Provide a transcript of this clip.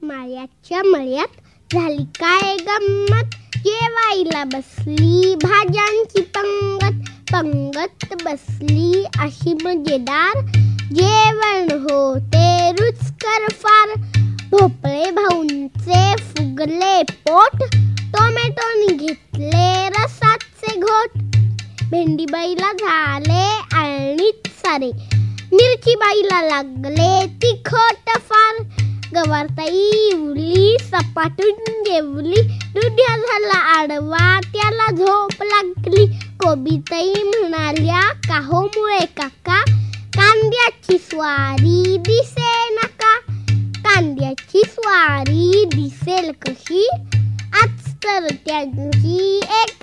माळ्याच्या मळ्यात झाली काय गंमत, जेवायला बसली भाज्यांची पंगत. पंगत बसली अशी मजेदार, जेवण होते रुचकर फार. भोपळे भाऊंचे फुगले पोट, टोमॅटोनी घेतले रसाचे घोट. भेंडीबाईला झाले आळणीत सारे, मिरचीबाईला लागले तिखट फार. गवारताई इवली सपाटून जेवली, दुध्या झाला आडवा त्याला झोप लागली. कोबीताई म्हणाल्या काहो मुळे काका, कांद्याची स्वारी दिसे नका. कांद्याची स्वारी दिसेल कशी, आज तर त्यांची एक